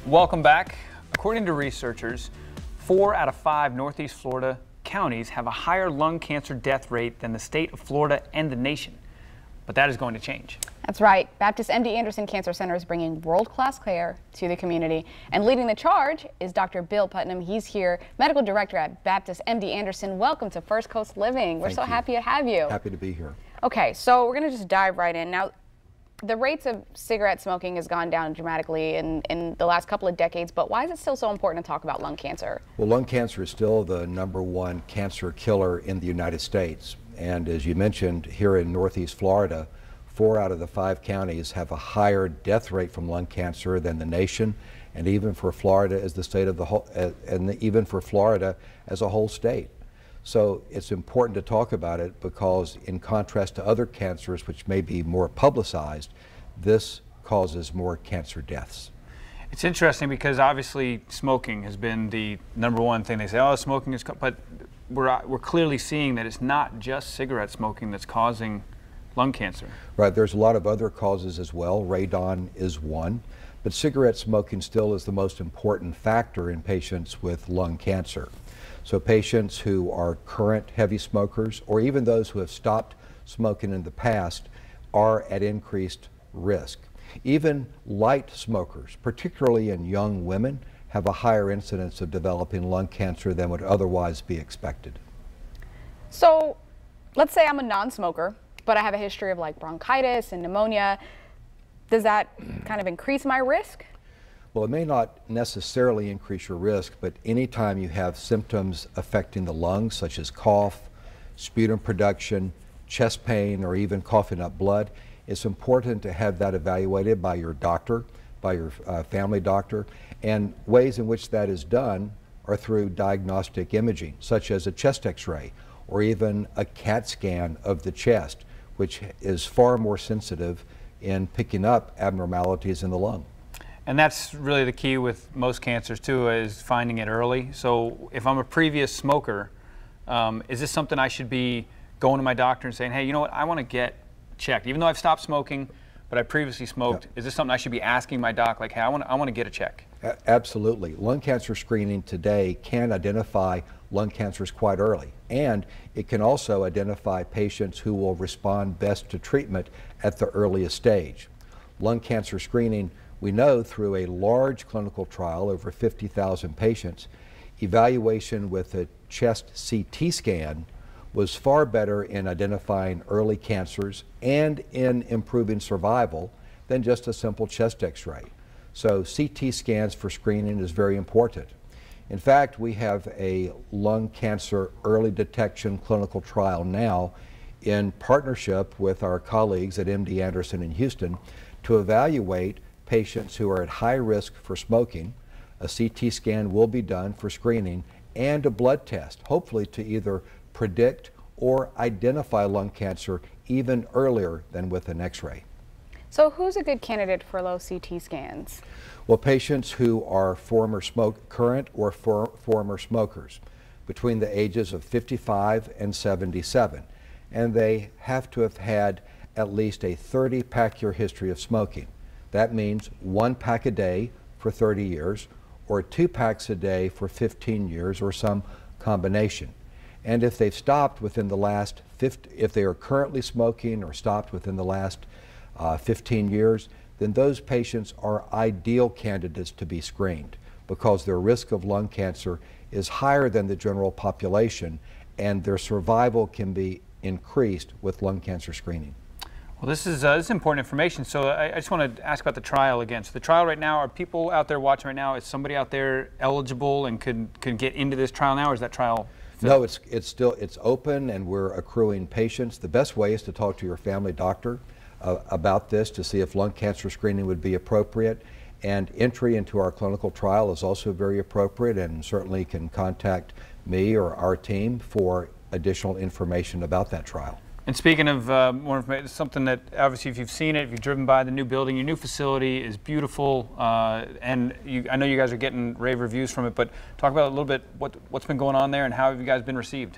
Welcome back. According to researchers, 4 out of 5 Northeast Florida counties have a higher lung cancer death rate than the state of Florida and the nation. But that is going to change. That's right. Baptist MD Anderson Cancer Center is bringing world-class care to the community. And leading the charge is Dr. Bill Putnam. He's here, Medical Director at Baptist MD Anderson. Welcome to First Coast Living. We're so happy to have you. Happy to be here. Okay, so we're going to just dive right in. Now, the rates of cigarette smoking has gone down dramatically in the last couple of decades, but why is it still so important to talk about lung cancer? Well, lung cancer is still the #1 cancer killer in the United States. And as you mentioned, here in Northeast Florida, 4 out of the 5 counties have a higher death rate from lung cancer than the nation, and even for Florida as the state of the whole, and even for Florida as a whole state. So it's important to talk about it because, in contrast to other cancers which may be more publicized, this causes more cancer deaths. It's interesting because obviously smoking has been the #1 thing. They say, oh, smoking is, but we're clearly seeing that it's not just cigarette smoking that's causing lung cancer. Right, there's a lot of other causes as well. Radon is one, but cigarette smoking still is the most important factor in patients with lung cancer. So patients who are current heavy smokers, or even those who have stopped smoking in the past, are at increased risk. Even light smokers, particularly in young women, have a higher incidence of developing lung cancer than would otherwise be expected. So let's say I'm a non-smoker, but I have a history of like bronchitis and pneumonia. Does that kind of increase my risk? Well, it may not necessarily increase your risk, but anytime you have symptoms affecting the lungs, such as cough, sputum production, chest pain, or even coughing up blood, it's important to have that evaluated by your doctor, by your family doctor, and ways in which that is done are through diagnostic imaging, such as a chest x-ray, or even a CAT scan of the chest, which is far more sensitive in picking up abnormalities in the lung. And that's really the key with most cancers too, is finding it early. So if I'm a previous smoker, is this something I should be going to my doctor and saying, hey, you know what, I want to get checked, even though I've stopped smoking, but I previously smoked. Yep. Is this something I should be asking my doc, like, hey, I want to get a check? Absolutely. Lung cancer screening today can identify lung cancers quite early, and it can also identify patients who will respond best to treatment at the earliest stage. Lung cancer screening, we know through a large clinical trial, over 50,000 patients, evaluation with a chest CT scan was far better in identifying early cancers and in improving survival than just a simple chest x-ray. So CT scans for screening is very important. In fact, we have a lung cancer early detection clinical trial now in partnership with our colleagues at MD Anderson in Houston to evaluate patients who are at high risk for smoking. A CT scan will be done for screening, and a blood test, hopefully to either predict or identify lung cancer even earlier than with an x-ray. So who's a good candidate for low CT scans? Well, patients who are current or former smokers between the ages of 55 and 77. And they have to have had at least a 30-pack-year history of smoking. That means 1 pack a day for 30 years, or 2 packs a day for 15 years, or some combination. And if they've stopped within the last if they are currently smoking or stopped within the last 15 years, then those patients are ideal candidates to be screened because their risk of lung cancer is higher than the general population, and their survival can be increased with lung cancer screening. Well, this is important information. So I just want to ask about the trial again. So the trial right now, are people out there watching right now, is somebody out there eligible and could get into this trial now, or is that trial filled? No, it's open, and we're accruing patients. The best way is to talk to your family doctor about this to see if lung cancer screening would be appropriate. And entry into our clinical trial is also very appropriate, and certainly can contact me or our team for additional information about that trial. And speaking of more information, something that obviously if you've seen it, if you've driven by the new building, your new facility is beautiful, and I know you guys are getting rave reviews from it, but talk about a little bit what's been going on there and how have you guys been received?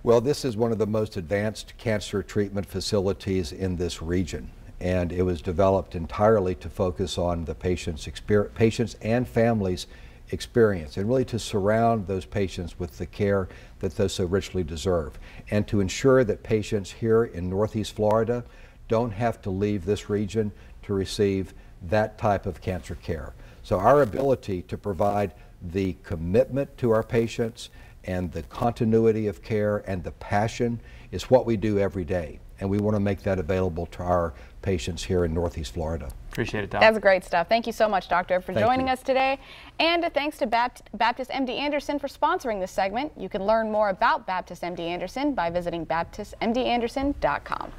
Well, this is one of the most advanced cancer treatment facilities in this region. and it was developed entirely to focus on the patient's and families' experience, and really to surround those patients with the care that they so richly deserve, and to ensure that patients here in Northeast Florida don't have to leave this region to receive that type of cancer care. So our ability to provide the commitment to our patients and the continuity of care and the passion is what we do every day, and we want to make that available to our patients here in Northeast Florida. Appreciate it, Doc. That's great stuff. Thank you so much, Doctor, for Thank joining you. us today. And thanks to Baptist MD Anderson for sponsoring this segment. You can learn more about Baptist MD Anderson by visiting baptistmdanderson.com.